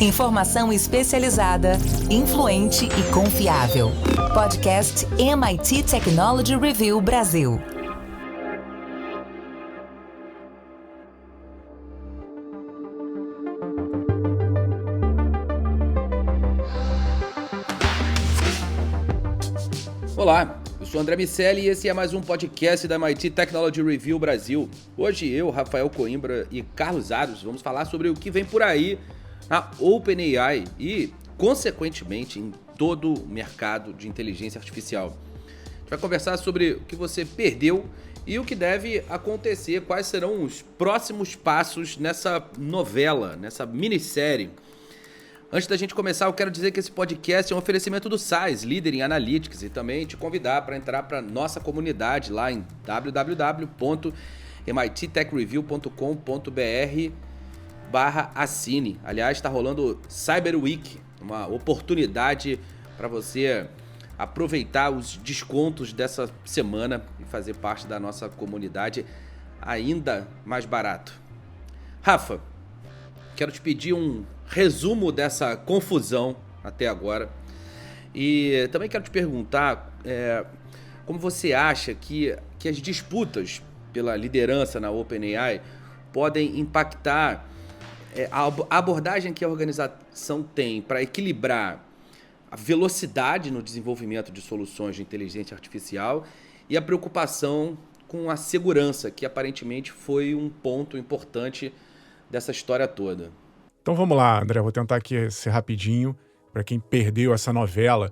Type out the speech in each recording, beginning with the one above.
Informação especializada, influente e confiável. Podcast MIT Technology Review Brasil. Olá, eu sou André Miceli e esse é mais um podcast da MIT Technology Review Brasil. Hoje eu, Rafael Coimbra e Carlos Aros vamos falar sobre o que vem por aí na OpenAI e, consequentemente, em todo o mercado de inteligência artificial. A gente vai conversar sobre o que você perdeu e o que deve acontecer, quais serão os próximos passos nessa novela, nessa minissérie. Antes da gente começar, eu quero dizer que esse podcast é um oferecimento do SAIS, líder em Analytics, e também te convidar para entrar para a nossa comunidade lá em www.mittechreview.com.br/assine. Aliás, está rolando Cyber Week, uma oportunidade para você aproveitar os descontos dessa semana e fazer parte da nossa comunidade ainda mais barato. Rafa, quero te pedir um resumo dessa confusão até agora. E também quero te perguntar como você acha que as disputas pela liderança na OpenAI podem impactar a abordagem que a organização tem para equilibrar a velocidade no desenvolvimento de soluções de inteligência artificial e a preocupação com a segurança, que aparentemente foi um ponto importante dessa história toda. Então vamos lá, André, vou tentar aqui ser rapidinho. Para quem perdeu essa novela,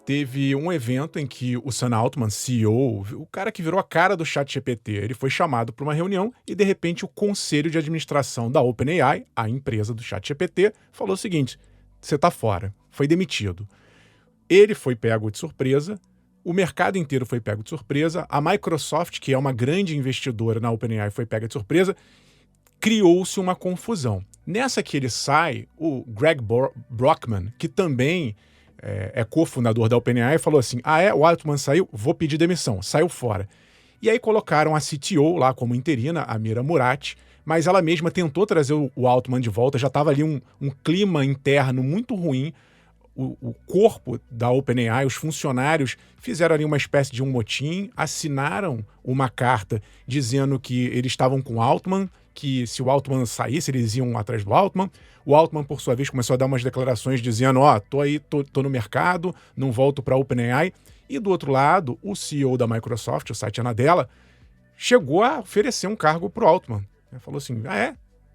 teve um evento em que o Sam Altman, CEO, o cara que virou a cara do ChatGPT, ele foi chamado para uma reunião e, de repente, o conselho de administração da OpenAI, a empresa do ChatGPT, falou o seguinte: você está fora, foi demitido. Ele foi pego de surpresa, o mercado inteiro foi pego de surpresa, a Microsoft, que é uma grande investidora na OpenAI, foi pega de surpresa, criou-se uma confusão. Nessa que ele sai, o Greg Brockman, que também é cofundador da OpenAI, falou assim: o Altman saiu, vou pedir demissão, saiu fora. E aí colocaram a CTO lá como interina, a Mira Murati, mas ela mesma tentou trazer o Altman de volta, já estava ali um clima interno muito ruim. O corpo da OpenAI, os funcionários, fizeram ali uma espécie de um motim, assinaram uma carta dizendo que eles estavam com o Altman, que se o Altman saísse, eles iam atrás do Altman. O Altman, por sua vez, começou a dar umas declarações dizendo: tô no mercado, não volto para a OpenAI. E do outro lado, o CEO da Microsoft, o Satya Nadella, chegou a oferecer um cargo para o Altman. Ele falou assim: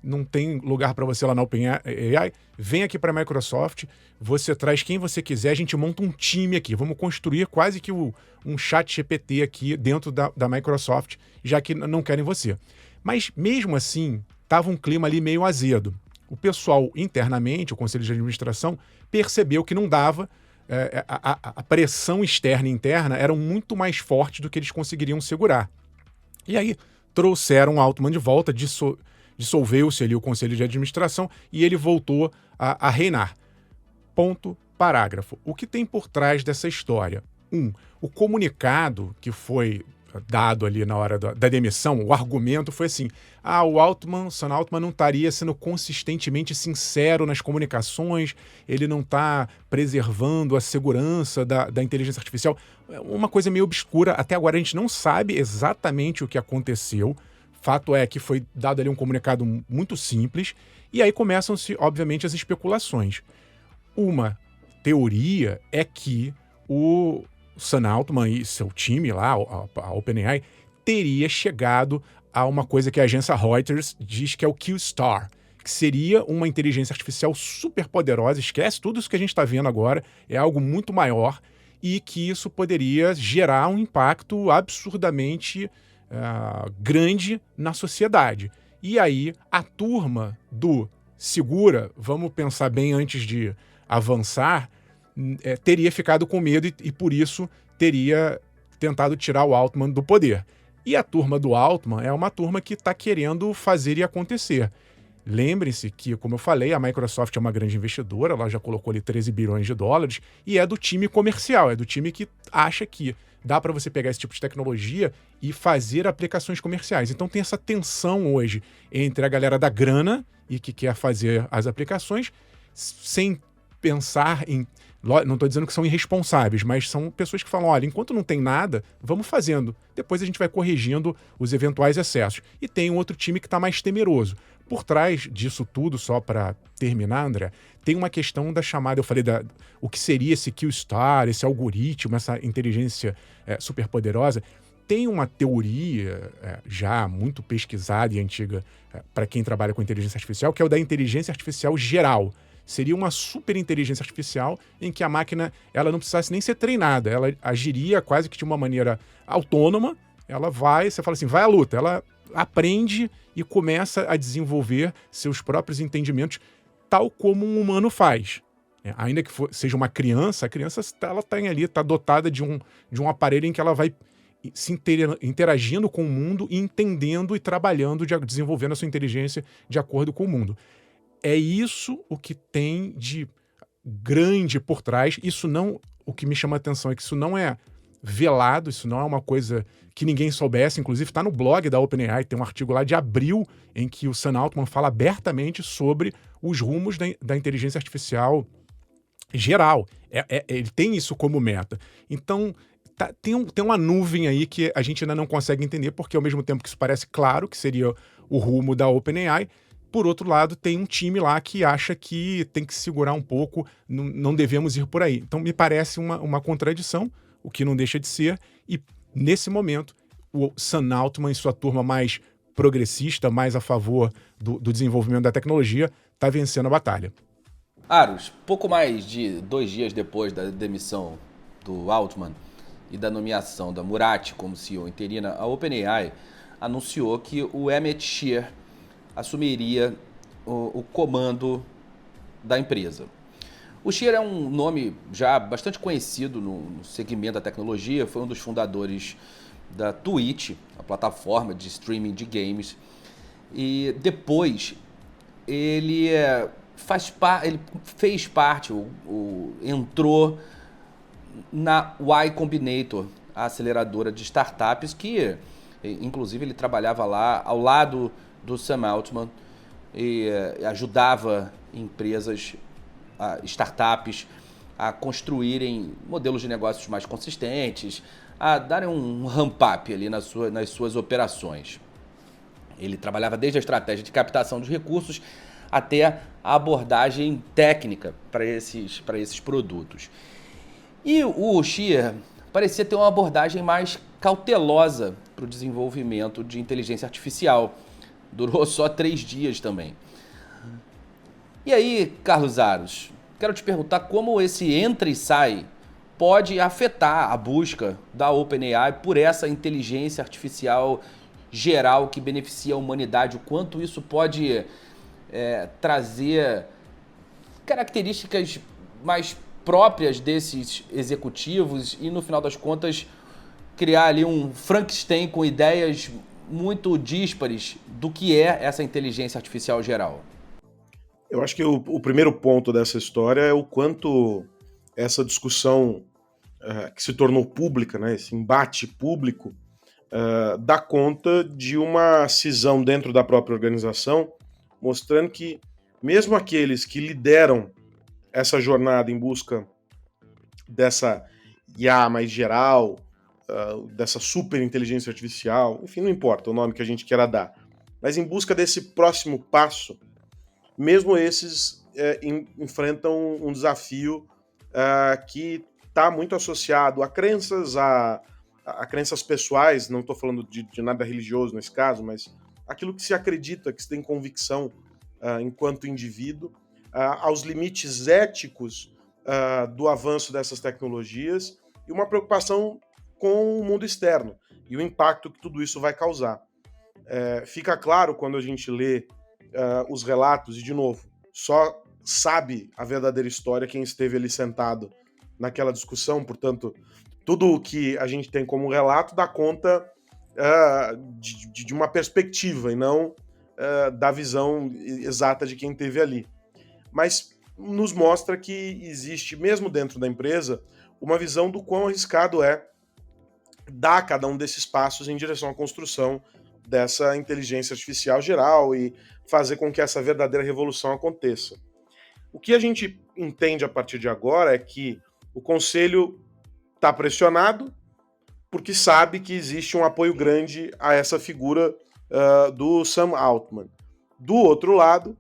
não tem lugar para você lá na OpenAI, vem aqui para a Microsoft, você traz quem você quiser, a gente monta um time aqui, vamos construir quase que um chat GPT aqui dentro da Microsoft, já que não querem você. Mas mesmo assim, estava um clima ali meio azedo. O pessoal internamente, o conselho de administração, percebeu que não dava, a pressão externa e interna eram muito mais fortes do que eles conseguiriam segurar. E aí trouxeram o Altman de volta, dissolveu-se ali o conselho de administração e ele voltou a reinar. Ponto, parágrafo. O que tem por trás dessa história? O comunicado que foi dado ali na hora da demissão, o argumento foi assim: o Sam Altman não estaria sendo consistentemente sincero nas comunicações, ele não está preservando a segurança da inteligência artificial. Uma coisa meio obscura, até agora a gente não sabe exatamente o que aconteceu. Fato é que foi dado ali um comunicado muito simples, e aí começam-se, obviamente, as especulações. Uma teoria é que o Sam Altman e seu time lá, a OpenAI, teria chegado a uma coisa que a agência Reuters diz que é o Q-Star, que seria uma inteligência artificial super poderosa, esquece tudo isso que a gente está vendo agora, é algo muito maior, e que isso poderia gerar um impacto absurdamente grande na sociedade. E aí a turma do segura, vamos pensar bem antes de avançar, teria ficado com medo e por isso teria tentado tirar o Altman do poder. E a turma do Altman é uma turma que está querendo fazer e acontecer. Lembrem-se que, como eu falei, a Microsoft é uma grande investidora, ela já colocou ali 13 bilhões de dólares e é do time comercial, é do time que acha que dá para você pegar esse tipo de tecnologia e fazer aplicações comerciais. Então tem essa tensão hoje entre a galera da grana e que quer fazer as aplicações sem pensar em... Não estou dizendo que são irresponsáveis, mas são pessoas que falam, olha, enquanto não tem nada, vamos fazendo. Depois a gente vai corrigindo os eventuais excessos. E tem um outro time que está mais temeroso. Por trás disso tudo, só para terminar, André, tem uma questão da chamada, eu falei, o que seria esse Q-Star, esse algoritmo, essa inteligência superpoderosa. Tem uma teoria já muito pesquisada e antiga para quem trabalha com inteligência artificial, que é o da inteligência artificial geral. Seria uma super inteligência artificial em que a máquina ela não precisasse nem ser treinada, ela agiria quase que de uma maneira autônoma, ela vai, você fala assim, vai à luta, ela aprende e começa a desenvolver seus próprios entendimentos, tal como um humano faz. Ainda que seja uma criança, a criança ela está dotada de um aparelho em que ela vai se interagindo com o mundo e entendendo e trabalhando, desenvolvendo a sua inteligência de acordo com o mundo. É isso o que tem de grande por trás. O que me chama a atenção é que isso não é velado, isso não é uma coisa que ninguém soubesse. Inclusive está no blog da OpenAI, tem um artigo lá de abril em que o Sam Altman fala abertamente sobre os rumos da inteligência artificial geral. Ele tem isso como meta. Então tem uma nuvem aí que a gente ainda não consegue entender, porque ao mesmo tempo que isso parece claro que seria o rumo da OpenAI, por outro lado, tem um time lá que acha que tem que segurar um pouco, não devemos ir por aí. Então, me parece uma contradição, o que não deixa de ser, e nesse momento, o Sam Altman e sua turma mais progressista, mais a favor do desenvolvimento da tecnologia, está vencendo a batalha. Aros, pouco mais de 2 dias depois da demissão do Altman e da nomeação da Murati como CEO interina, a OpenAI anunciou que o Emmett Shear assumiria o comando da empresa. O Shear é um nome já bastante conhecido no segmento da tecnologia, foi um dos fundadores da Twitch, a plataforma de streaming de games, e depois ele fez parte, entrou na Y Combinator, a aceleradora de startups, que inclusive ele trabalhava lá ao lado do Sam Altman e ajudava empresas, startups, a construírem modelos de negócios mais consistentes, a darem um ramp-up ali nas suas operações. Ele trabalhava desde a estratégia de captação de recursos até a abordagem técnica para esses produtos. E o Shear parecia ter uma abordagem mais cautelosa para o desenvolvimento de inteligência artificial. Durou só 3 dias também. E aí, Carlos Aros, quero te perguntar como esse entra e sai pode afetar a busca da OpenAI por essa inteligência artificial geral que beneficia a humanidade, o quanto isso pode trazer características mais próprias desses executivos e, no final das contas, criar ali um Frankenstein com ideias muito díspares do que é essa inteligência artificial geral. Eu acho que o primeiro ponto dessa história é o quanto essa discussão que se tornou pública, né, esse embate público, dá conta de uma cisão dentro da própria organização, mostrando que mesmo aqueles que lideram essa jornada em busca dessa IA mais geral, dessa super inteligência artificial, enfim, não importa o nome que a gente queira dar, mas em busca desse próximo passo, mesmo esses enfrentam um desafio que está muito associado a crenças, a crenças pessoais, não estou falando de nada religioso nesse caso, mas aquilo que se acredita, que se tem convicção enquanto indivíduo, aos limites éticos do avanço dessas tecnologias e uma preocupação com o mundo externo e o impacto que tudo isso vai causar. Fica claro quando a gente lê os relatos, e de novo, só sabe a verdadeira história quem esteve ali sentado naquela discussão, portanto, tudo o que a gente tem como relato dá conta de uma perspectiva e não da visão exata de quem esteve ali. Mas nos mostra que existe, mesmo dentro da empresa, uma visão do quão arriscado é dar cada um desses passos em direção à construção dessa inteligência artificial geral e fazer com que essa verdadeira revolução aconteça. O que a gente entende a partir de agora é que o Conselho está pressionado porque sabe que existe um apoio grande a essa figura do Sam Altman. Do outro lado,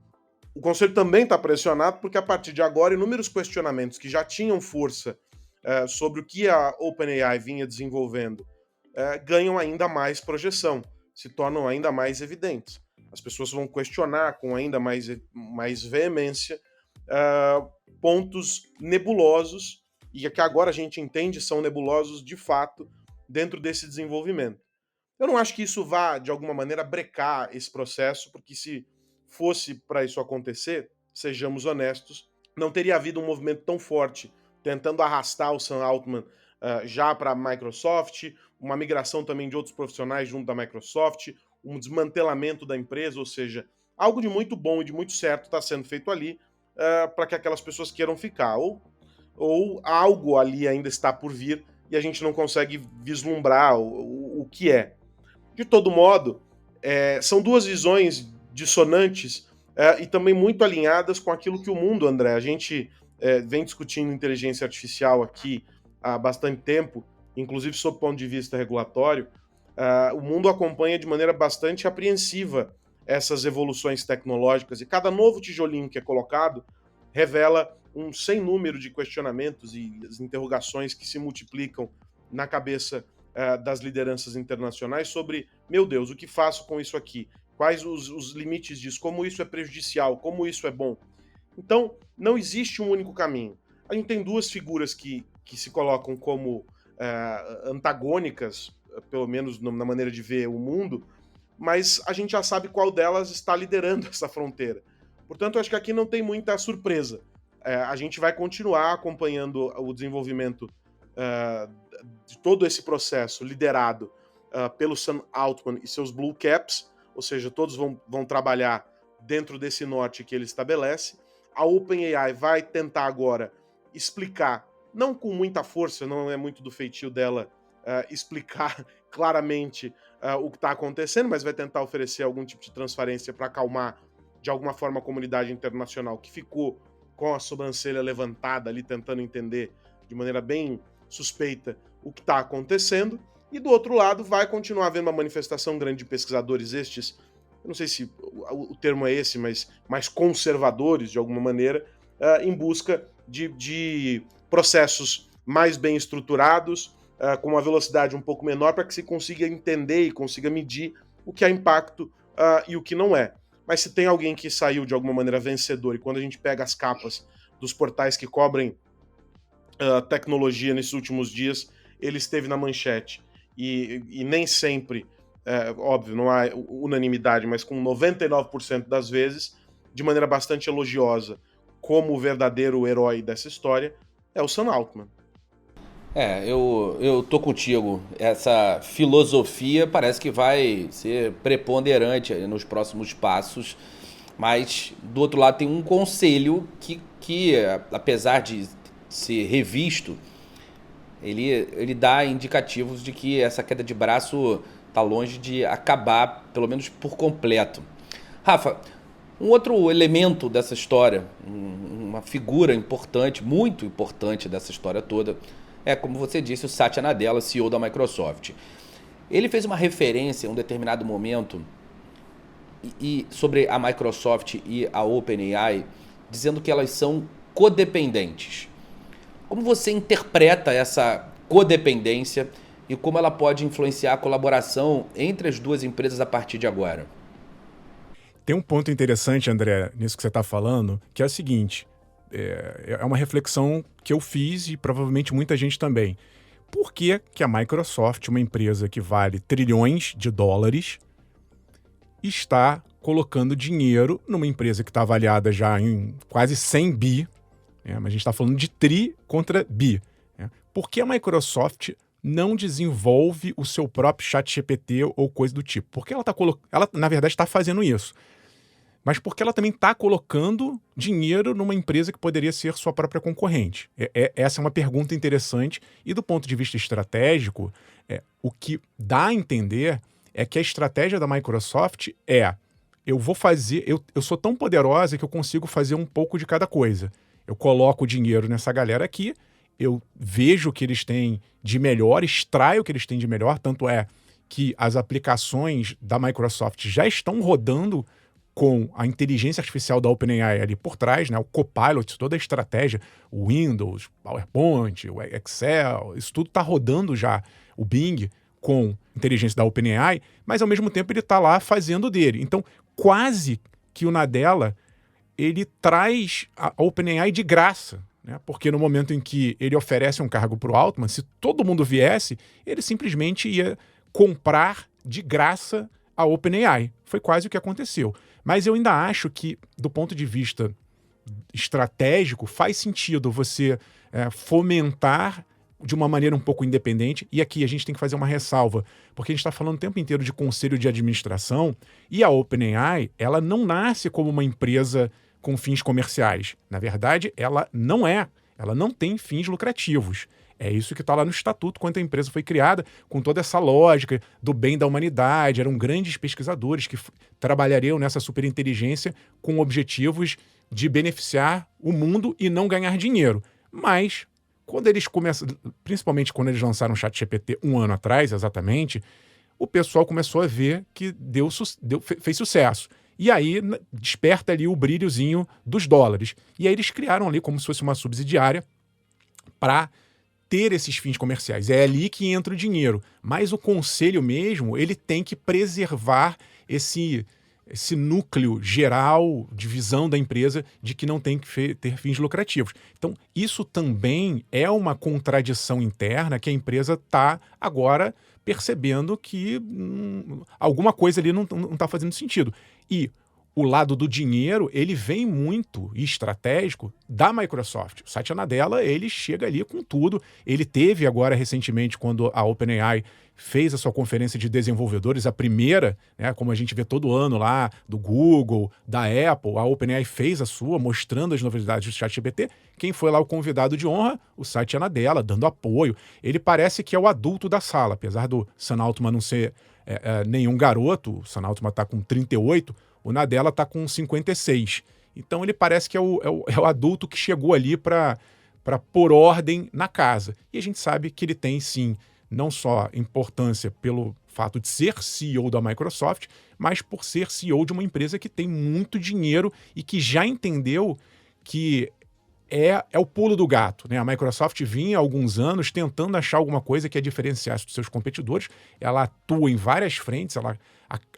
o Conselho também está pressionado porque a partir de agora inúmeros questionamentos que já tinham força sobre o que a OpenAI vinha desenvolvendo ganham ainda mais projeção, se tornam ainda mais evidentes. As pessoas vão questionar com ainda mais veemência pontos nebulosos, e que agora a gente entende são nebulosos de fato dentro desse desenvolvimento. Eu não acho que isso vá, de alguma maneira, brecar esse processo, porque se fosse para isso acontecer, sejamos honestos, não teria havido um movimento tão forte tentando arrastar o Sam Altman já para a Microsoft, uma migração também de outros profissionais junto da Microsoft, um desmantelamento da empresa, ou seja, algo de muito bom e de muito certo está sendo feito ali para que aquelas pessoas queiram ficar, ou algo ali ainda está por vir e a gente não consegue vislumbrar o que é. De todo modo, são duas visões dissonantes e também muito alinhadas com aquilo que o mundo, André, a gente vem discutindo inteligência artificial aqui há bastante tempo, inclusive sob o ponto de vista regulatório. O mundo acompanha de maneira bastante apreensiva essas evoluções tecnológicas e cada novo tijolinho que é colocado revela um sem número de questionamentos e as interrogações que se multiplicam na cabeça das lideranças internacionais sobre, meu Deus, o que faço com isso aqui? Quais os limites disso? Como isso é prejudicial? Como isso é bom? Então, não existe um único caminho. A gente tem duas figuras que se colocam como antagônicas, pelo menos na maneira de ver o mundo, mas a gente já sabe qual delas está liderando essa fronteira. Portanto, eu acho que aqui não tem muita surpresa. A gente vai continuar acompanhando o desenvolvimento de todo esse processo liderado pelo Sam Altman e seus Blue Caps, ou seja, todos vão trabalhar dentro desse norte que ele estabelece. A OpenAI vai tentar agora explicar, não com muita força, não é muito do feitio dela explicar claramente o que está acontecendo, mas vai tentar oferecer algum tipo de transparência para acalmar de alguma forma a comunidade internacional que ficou com a sobrancelha levantada ali tentando entender de maneira bem suspeita o que está acontecendo. E do outro lado vai continuar havendo uma manifestação grande de pesquisadores estes, eu não sei se o termo é esse, mas mais conservadores de alguma maneira, em busca de processos mais bem estruturados, com uma velocidade um pouco menor, para que se consiga entender e consiga medir o que é impacto e o que não é. Mas se tem alguém que saiu de alguma maneira vencedor, e quando a gente pega as capas dos portais que cobrem tecnologia nesses últimos dias, ele esteve na manchete. E nem sempre, óbvio, não há unanimidade, mas com 99% das vezes, de maneira bastante elogiosa, como o verdadeiro herói dessa história, é o Sam Altman. Eu tô contigo. Essa filosofia parece que vai ser preponderante nos próximos passos, mas do outro lado tem um conselho que apesar de ser revisto, ele dá indicativos de que essa queda de braço está longe de acabar, pelo menos por completo. Rafa, um outro elemento dessa história, uma figura importante, muito importante dessa história toda, é, como você disse, o Satya Nadella, CEO da Microsoft. Ele fez uma referência em um determinado momento sobre a Microsoft e a OpenAI, dizendo que elas são codependentes. Como você interpreta essa codependência e como ela pode influenciar a colaboração entre as duas empresas a partir de agora? Tem um ponto interessante, André, nisso que você está falando, que é o seguinte, é uma reflexão que eu fiz e provavelmente muita gente também. Por que que a Microsoft, uma empresa que vale trilhões de dólares, está colocando dinheiro numa empresa que está avaliada já em quase 100 bi, mas a gente está falando de tri contra bi. Por que a Microsoft não desenvolve o seu próprio ChatGPT ou coisa do tipo? Porque ela na verdade, está fazendo isso. Mas porque ela também está colocando dinheiro numa empresa que poderia ser sua própria concorrente? Essa é uma pergunta interessante. E do ponto de vista estratégico, o que dá a entender é que a estratégia da Microsoft é eu vou fazer... Eu sou tão poderosa que eu consigo fazer um pouco de cada coisa. Eu coloco o dinheiro nessa galera aqui, eu vejo o que eles têm de melhor, extraio o que eles têm de melhor, tanto é que as aplicações da Microsoft já estão rodando com a inteligência artificial da OpenAI ali por trás, né? O Copilot, toda a estratégia, o Windows, PowerPoint, o Excel, isso tudo está rodando já, o Bing, com inteligência da OpenAI, mas ao mesmo tempo ele está lá fazendo dele. Então, quase que o Nadella, ele traz a OpenAI de graça, né? Porque no momento em que ele oferece um cargo para o Altman, se todo mundo viesse, ele simplesmente ia comprar de graça a OpenAI. Foi quase o que aconteceu. Mas eu ainda acho que, do ponto de vista estratégico, faz sentido você fomentar de uma maneira um pouco independente. E aqui a gente tem que fazer uma ressalva, porque a gente está falando o tempo inteiro de conselho de administração, e a OpenAI, ela não nasce como uma empresa com fins comerciais. Na verdade, ela não é. Ela não tem fins lucrativos. É isso que está lá no estatuto, quando a empresa foi criada, com toda essa lógica do bem da humanidade. Eram grandes pesquisadores que trabalhariam nessa superinteligência com objetivos de beneficiar o mundo e não ganhar dinheiro. Mas, quando eles começam, principalmente quando eles lançaram o ChatGPT 1 ano atrás, exatamente, o pessoal começou a ver que fez sucesso. E aí desperta ali o brilhozinho dos dólares. E aí eles criaram ali como se fosse uma subsidiária para ter esses fins comerciais. É ali que entra o dinheiro. Mas o conselho mesmo, ele tem que preservar esse núcleo geral de visão da empresa de que não tem que ter fins lucrativos. Então, isso também é uma contradição interna que a empresa está agora percebendo que alguma coisa ali não está fazendo sentido. E o lado do dinheiro, ele vem muito estratégico da Microsoft. O Satya Nadella, ele chega ali com tudo. Ele teve agora, recentemente, quando a OpenAI fez a sua conferência de desenvolvedores, a primeira, né, como a gente vê todo ano lá, do Google, da Apple, a OpenAI fez a sua, mostrando as novidades do ChatGPT. Quem foi lá o convidado de honra? O Satya Nadella, dando apoio. Ele parece que é o adulto da sala, apesar do Sam Altman não ser nenhum garoto. O Sam Altman está com 38, o Nadella está com 56. Então ele parece que é o adulto que chegou ali para pôr ordem na casa. E a gente sabe que ele tem, sim, não só importância pelo fato de ser CEO da Microsoft, mas por ser CEO de uma empresa que tem muito dinheiro e que já entendeu que é o pulo do gato, né? A Microsoft vinha há alguns anos tentando achar alguma coisa que a diferenciasse dos seus competidores. Ela atua em várias frentes, ela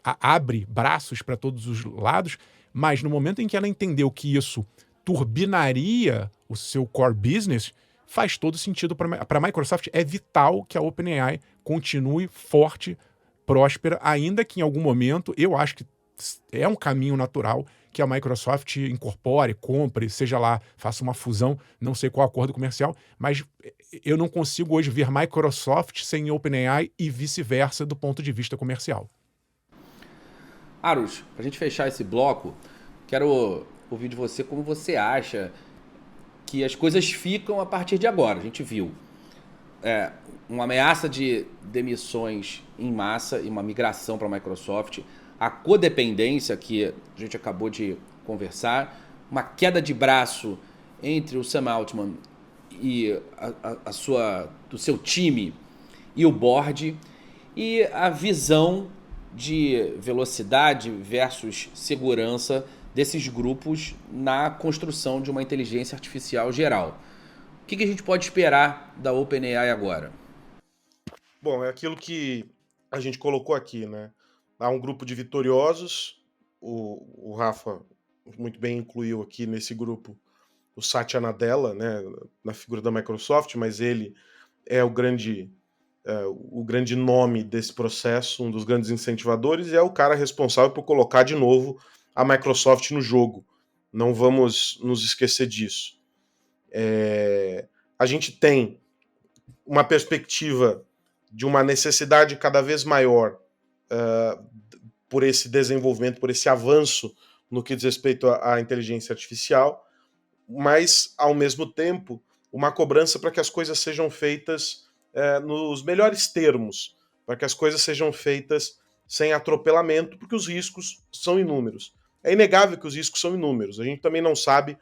abre braços para todos os lados, mas no momento em que ela entendeu que isso turbinaria o seu core business, faz todo sentido para a Microsoft. É vital que a OpenAI continue forte, próspera, ainda que em algum momento, eu acho que é um caminho natural que a Microsoft incorpore, compre, seja lá, faça uma fusão, não sei qual acordo comercial, mas eu não consigo hoje ver Microsoft sem OpenAI e vice-versa do ponto de vista comercial. Arus, para a gente fechar esse bloco, quero ouvir de você como você acha que as coisas ficam a partir de agora. A gente viu uma ameaça de demissões em massa e uma migração para a Microsoft, a codependência que a gente acabou de conversar, uma queda de braço entre o Sam Altman e do seu time e o board, e a visão de velocidade versus segurança desses grupos na construção de uma inteligência artificial geral. O que a gente pode esperar da OpenAI agora? Bom, é aquilo que a gente colocou aqui, né? Há um grupo de vitoriosos, o Rafa muito bem incluiu aqui nesse grupo o Satya Nadella, né, na figura da Microsoft, mas ele é o grande nome desse processo, um dos grandes incentivadores, e é o cara responsável por colocar de novo a Microsoft no jogo. Não vamos nos esquecer disso. A gente tem uma perspectiva de uma necessidade cada vez maior por esse desenvolvimento, por esse avanço no que diz respeito à inteligência artificial, mas, ao mesmo tempo, uma cobrança para que as coisas sejam feitas nos melhores termos, para que as coisas sejam feitas sem atropelamento, porque os riscos são inúmeros. É inegável que os riscos são inúmeros. A gente também não sabe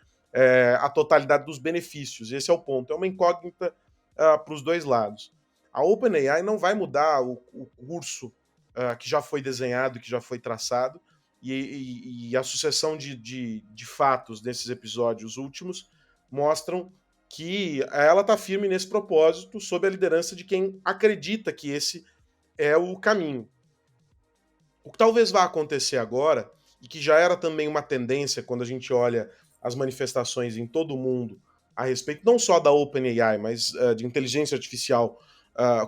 a totalidade dos benefícios. Esse é o ponto. É uma incógnita para os dois lados. A OpenAI não vai mudar o curso que já foi desenhado, que já foi traçado, e a sucessão de fatos desses episódios últimos mostram que ela está firme nesse propósito, sob a liderança de quem acredita que esse é o caminho. O que talvez vá acontecer agora, e que já era também uma tendência quando a gente olha as manifestações em todo o mundo a respeito não só da OpenAI, mas de inteligência artificial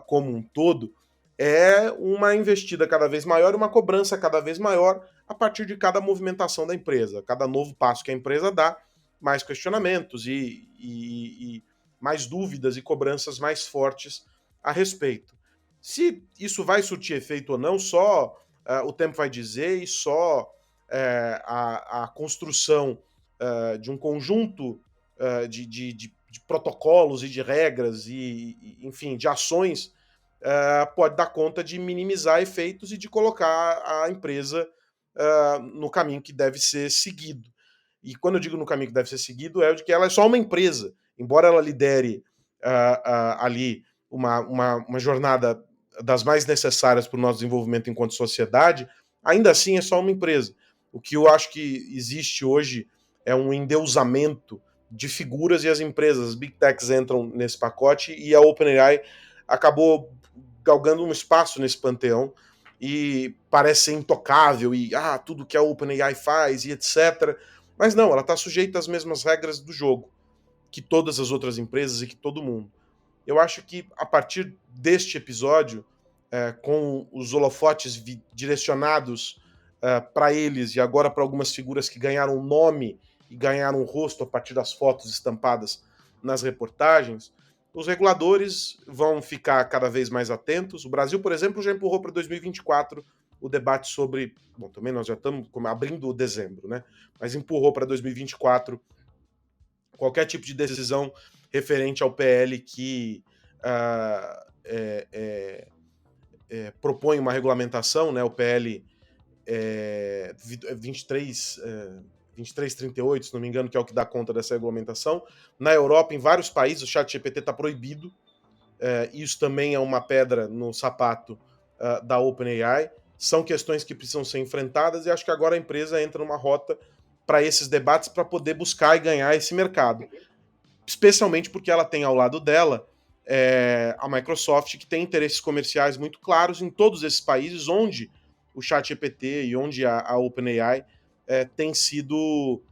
como um todo, é uma investida cada vez maior e uma cobrança cada vez maior a partir de cada movimentação da empresa. Cada novo passo que a empresa dá, mais questionamentos e mais dúvidas e cobranças mais fortes a respeito. Se isso vai surtir efeito ou não, só o tempo vai dizer, e só a construção de um conjunto de protocolos e de regras enfim, de ações pode dar conta de minimizar efeitos e de colocar a empresa no caminho que deve ser seguido. E quando eu digo no caminho que deve ser seguido, é o de que ela é só uma empresa. Embora ela lidere ali uma jornada das mais necessárias para o nosso desenvolvimento enquanto sociedade, ainda assim é só uma empresa. O que eu acho que existe hoje é um endeusamento de figuras, e as empresas, as big techs entram nesse pacote, e a OpenAI acabou galgando um espaço nesse panteão e parece ser intocável, e tudo que a OpenAI faz e etc. Mas não, ela está sujeita às mesmas regras do jogo que todas as outras empresas e que todo mundo. Eu acho que a partir deste episódio, com os holofotes direcionados para eles e agora para algumas figuras que ganharam nome e ganharam rosto a partir das fotos estampadas nas reportagens, os reguladores vão ficar cada vez mais atentos. O Brasil, por exemplo, já empurrou para 2024 o debate sobre... Bom, também nós já estamos abrindo dezembro, né? Mas empurrou para 2024 qualquer tipo de decisão referente ao PL que propõe uma regulamentação, né? O PL 2338, se não me engano, que é o que dá conta dessa regulamentação. Na Europa, em vários países, o ChatGPT está proibido. Isso também é uma pedra no sapato da OpenAI. São questões que precisam ser enfrentadas, e acho que agora a empresa entra numa rota para esses debates, para poder buscar e ganhar esse mercado. Especialmente porque ela tem ao lado dela a Microsoft, que tem interesses comerciais muito claros em todos esses países onde o ChatGPT e onde a OpenAI têm sido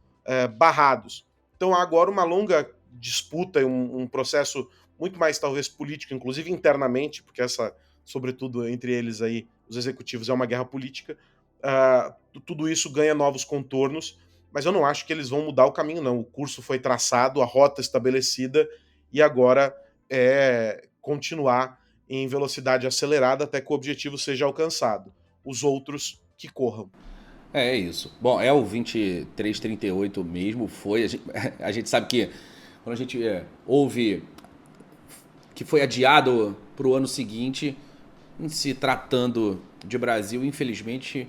barrados. Então há agora uma longa disputa, um processo muito mais talvez político, inclusive internamente, porque essa, sobretudo entre eles aí, os executivos, é uma guerra política. Tudo isso ganha novos contornos, mas eu não acho que eles vão mudar o caminho, não. O curso foi traçado, a rota estabelecida, e agora é continuar em velocidade acelerada até que o objetivo seja alcançado. Os outros que corram. É isso. Bom, é o 2338 mesmo, foi. A gente sabe que quando a gente ouve que foi adiado para o ano seguinte, em se tratando de Brasil, infelizmente,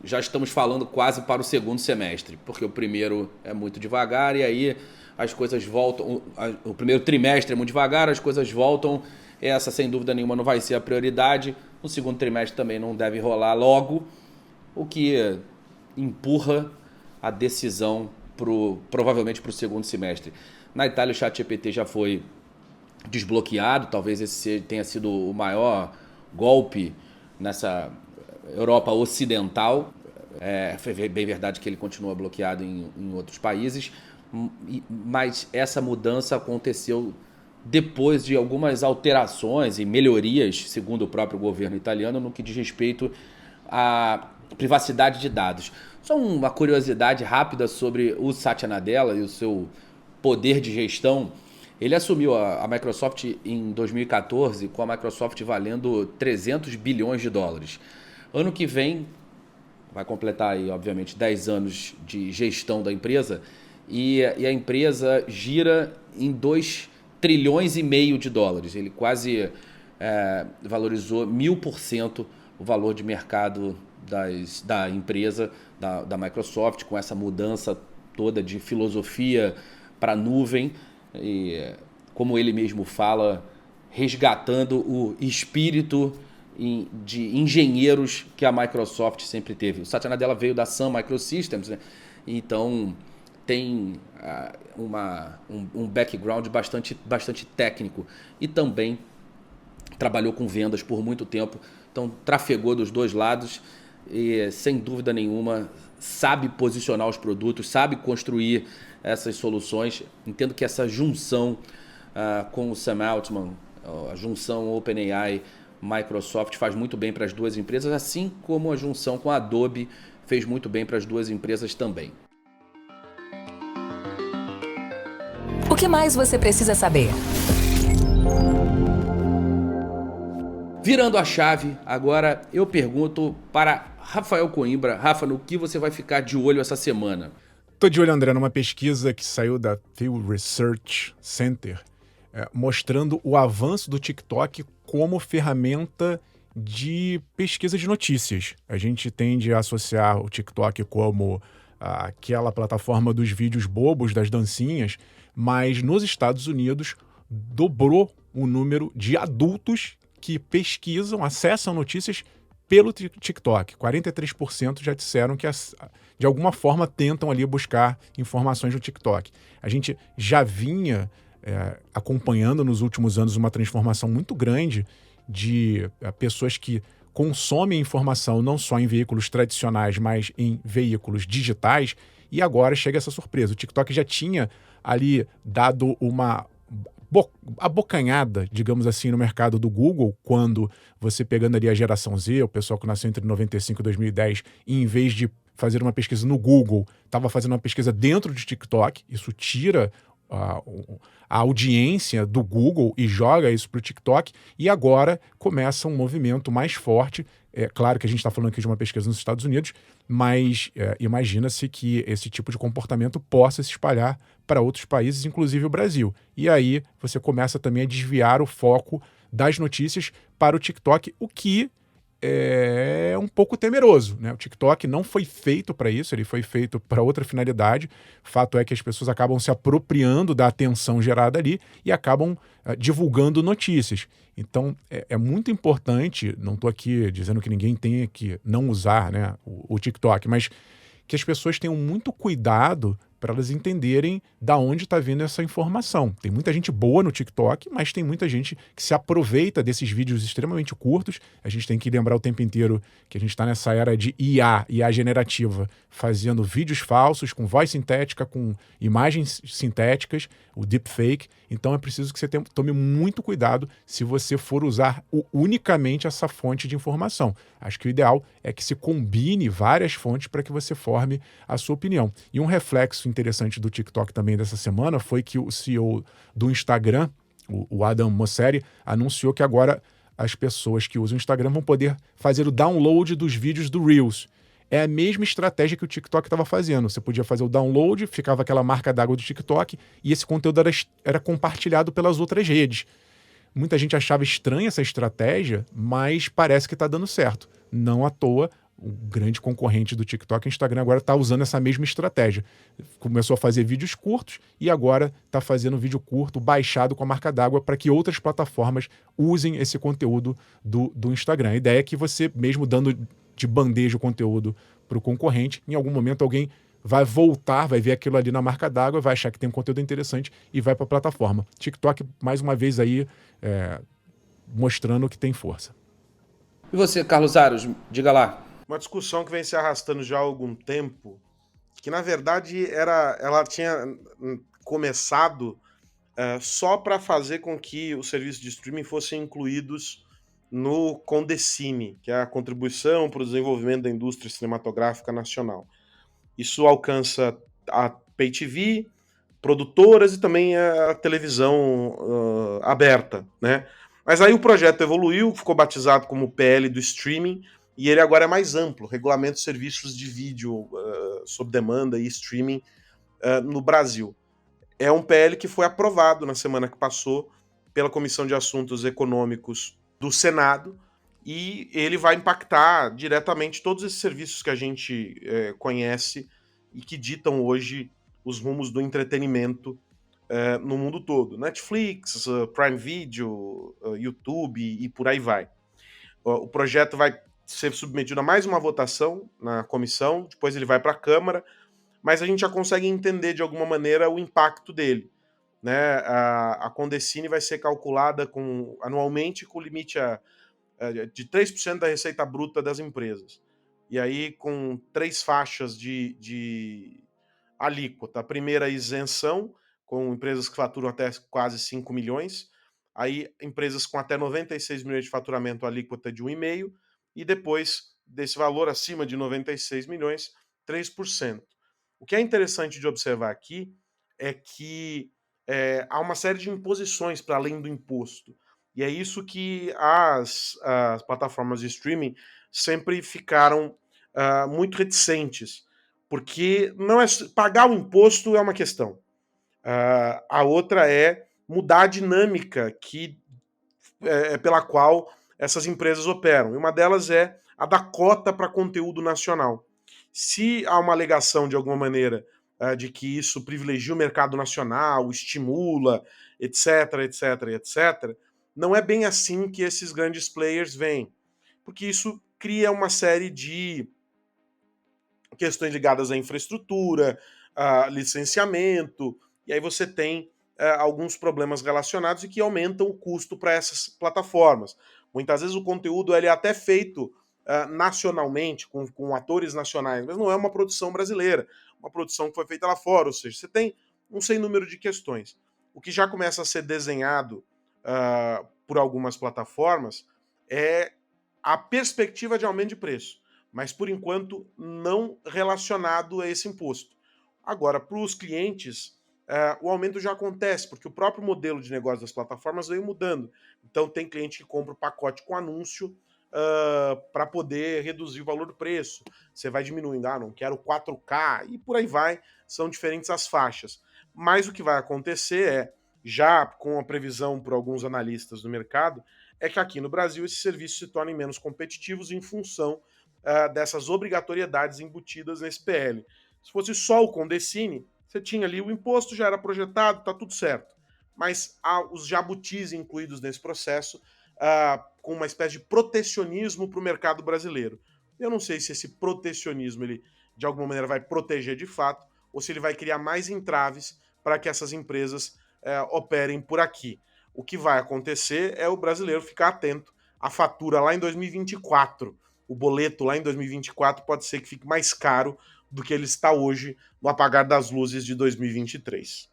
já estamos falando quase para o segundo semestre, porque o primeiro é muito devagar e aí as coisas voltam. O primeiro trimestre é muito devagar, as coisas voltam. Essa, sem dúvida nenhuma, não vai ser a prioridade. O segundo trimestre também não deve rolar logo, o que empurra a decisão provavelmente para o segundo semestre. Na Itália, o ChatGPT já foi desbloqueado, talvez esse tenha sido o maior golpe nessa Europa ocidental. Foi bem verdade que ele continua bloqueado em outros países, mas essa mudança aconteceu depois de algumas alterações e melhorias, segundo o próprio governo italiano, no que diz respeito à privacidade de dados. Só uma curiosidade rápida sobre o Satya Nadella e o seu poder de gestão. Ele assumiu a Microsoft em 2014, com a Microsoft valendo 300 bilhões de dólares. Ano que vem, vai completar aí, obviamente, 10 anos de gestão da empresa, e a empresa gira em 2 trilhões e meio de dólares. Ele quase valorizou 1000% o valor de mercado da empresa, da Microsoft, com essa mudança toda de filosofia para a nuvem, e, como ele mesmo fala, resgatando o espírito de engenheiros que a Microsoft sempre teve. O Satya Nadella veio da Sun Microsystems, né? Então tem um background bastante técnico e também trabalhou com vendas por muito tempo, então trafegou dos dois lados e, sem dúvida nenhuma, sabe posicionar os produtos, sabe construir essas soluções. Entendo que essa junção com o Sam Altman, a junção OpenAI, Microsoft, faz muito bem para as duas empresas, assim como a junção com a Adobe fez muito bem para as duas empresas também. O que mais você precisa saber? Virando a chave, agora eu pergunto para Rafael Coimbra. Rafa, no que você vai ficar de olho essa semana? Tô de olho, André, numa pesquisa que saiu da Pew Research Center, mostrando o avanço do TikTok como ferramenta de pesquisa de notícias. A gente tende a associar o TikTok como aquela plataforma dos vídeos bobos, das dancinhas, mas nos Estados Unidos dobrou o número de adultos que pesquisam, acessam notícias pelo TikTok. 43% já disseram que, de alguma forma, tentam ali buscar informações no TikTok. A gente já vinha acompanhando nos últimos anos uma transformação muito grande de pessoas que consomem informação não só em veículos tradicionais, mas em veículos digitais, e agora chega essa surpresa. O TikTok já tinha ali dado uma abocanhada, digamos assim, no mercado do Google, quando você pegando ali a geração Z, o pessoal que nasceu entre 95 e 2010, e em vez de fazer uma pesquisa no Google, estava fazendo uma pesquisa dentro de TikTok. Isso tira a audiência do Google e joga isso para o TikTok, e agora começa um movimento mais forte. É claro que a gente está falando aqui de uma pesquisa nos Estados Unidos, mas imagina-se que esse tipo de comportamento possa se espalhar para outros países, inclusive o Brasil. E aí você começa também a desviar o foco das notícias para o TikTok, o que é um pouco temeroso, né? O TikTok não foi feito para isso, ele foi feito para outra finalidade. Fato é que as pessoas acabam se apropriando da atenção gerada ali e acabam divulgando notícias. Então, é muito importante, não estou aqui dizendo que ninguém tenha que não usar, né, o TikTok, mas que as pessoas tenham muito cuidado para elas entenderem da onde está vindo essa informação. Tem muita gente boa no TikTok, mas tem muita gente que se aproveita desses vídeos extremamente curtos. A gente tem que lembrar o tempo inteiro que a gente está nessa era de IA generativa, fazendo vídeos falsos, com voz sintética, com imagens sintéticas, o deepfake. Então é preciso que você tome muito cuidado se você for usar unicamente essa fonte de informação. Acho que o ideal é que se combine várias fontes para que você forme a sua opinião. E um reflexo interessante do TikTok também dessa semana foi que o CEO do Instagram, o Adam Mosseri, anunciou que agora as pessoas que usam o Instagram vão poder fazer o download dos vídeos do Reels. É a mesma estratégia que o TikTok estava fazendo. Você podia fazer o download, ficava aquela marca d'água do TikTok e esse conteúdo era compartilhado pelas outras redes. Muita gente achava estranha essa estratégia, mas parece que está dando certo. Não à toa, o grande concorrente do TikTok, o Instagram, agora está usando essa mesma estratégia. Começou a fazer vídeos curtos e agora está fazendo vídeo curto baixado com a marca d'água para que outras plataformas usem esse conteúdo do Instagram. A ideia é que você, mesmo dando de bandeja o conteúdo para o concorrente, em algum momento alguém vai voltar, vai ver aquilo ali na marca d'água, vai achar que tem um conteúdo interessante e vai para a plataforma. TikTok, mais uma vez aí, mostrando que tem força. E você, Carlos Aros, diga lá. Uma discussão que vem se arrastando já há algum tempo, que na verdade ela tinha começado só para fazer com que os serviços de streaming fossem incluídos no Condecine, que é a contribuição para o desenvolvimento da indústria cinematográfica nacional. Isso alcança a Pay TV, produtoras e também a televisão aberta, né? Mas aí o projeto evoluiu, ficou batizado como PL do streaming, e ele agora é mais amplo, regulamenta os serviços de vídeo sob demanda e streaming no Brasil. É um PL que foi aprovado na semana que passou pela Comissão de Assuntos Econômicos do Senado, e ele vai impactar diretamente todos esses serviços que a gente conhece e que ditam hoje os rumos do entretenimento no mundo todo. Netflix, Prime Video, YouTube e por aí vai. O projeto vai ser submetido a mais uma votação na comissão, depois ele vai para a Câmara, mas a gente já consegue entender de alguma maneira o impacto dele. Né? A Condecine vai ser calculada anualmente com limite de 3% da receita bruta das empresas. E aí com 3 faixas de alíquota. A primeira, isenção, com empresas que faturam até quase 5 milhões. Aí empresas com até 96 milhões de faturamento, alíquota de 1,5%. E depois, desse valor acima de 96 milhões, 3%. O que é interessante de observar aqui é que há uma série de imposições para além do imposto. E é isso que as plataformas de streaming sempre ficaram muito reticentes, porque não é pagar o imposto é uma questão. A outra é mudar a dinâmica pela qual essas empresas operam. E uma delas é a da cota para conteúdo nacional. Se há uma alegação, de alguma maneira, de que isso privilegia o mercado nacional, estimula, etc., etc., etc., não é bem assim que esses grandes players veem. Porque isso cria uma série de questões ligadas à infraestrutura, a licenciamento, e aí você tem alguns problemas relacionados e que aumentam o custo para essas plataformas. Muitas vezes o conteúdo ele é até feito nacionalmente, com atores nacionais, mas não é uma produção brasileira, uma produção que foi feita lá fora, ou seja, você tem um sem número de questões. O que já começa a ser desenhado por algumas plataformas é a perspectiva de aumento de preço, mas por enquanto não relacionado a esse imposto. Agora, para os clientes, o aumento já acontece, porque o próprio modelo de negócio das plataformas veio mudando. Então tem cliente que compra o pacote com anúncio para poder reduzir o valor do preço. Você vai diminuindo, não quero 4K, e por aí vai, são diferentes as faixas. Mas o que vai acontecer já com a previsão por alguns analistas do mercado, é que aqui no Brasil esses serviços se tornem menos competitivos em função dessas obrigatoriedades embutidas nesse PL. Se fosse só o Condecine, você tinha ali o imposto, já era projetado, tá tudo certo. Mas há os jabutis incluídos nesse processo, com uma espécie de protecionismo para o mercado brasileiro. Eu não sei se esse protecionismo, ele de alguma maneira vai proteger de fato, ou se ele vai criar mais entraves para que essas empresas operem por aqui. O que vai acontecer é o brasileiro ficar atento à fatura lá em 2024. O boleto lá em 2024 pode ser que fique mais caro do que ele está hoje no apagar das luzes de 2023.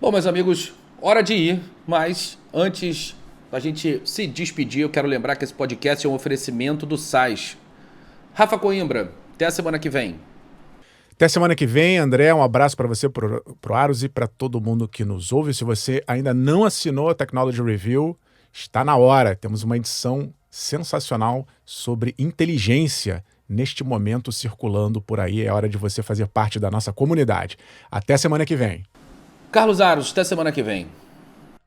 Bom, meus amigos, hora de ir, mas antes da gente se despedir, eu quero lembrar que esse podcast é um oferecimento do SaaS. Rafa Coimbra, até a semana que vem. Até semana que vem, André. Um abraço para você, pro Aros e para todo mundo que nos ouve. Se você ainda não assinou a Technology Review, está na hora. Temos uma edição sensacional sobre inteligência neste momento circulando por aí. É hora de você fazer parte da nossa comunidade. Até semana que vem. Carlos Aros, até semana que vem.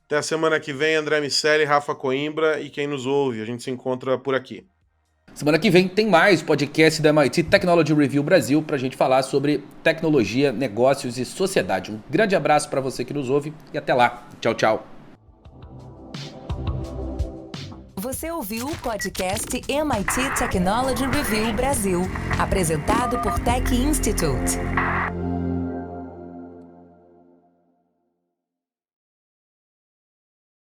Até a semana que vem, André Miceli, Rafa Coimbra e quem nos ouve. A gente se encontra por aqui. Semana que vem tem mais podcast da MIT Technology Review Brasil para a gente falar sobre tecnologia, negócios e sociedade. Um grande abraço para você que nos ouve e até lá. Tchau, tchau. Você ouviu o podcast MIT Technology Review Brasil, apresentado por Tech Institute.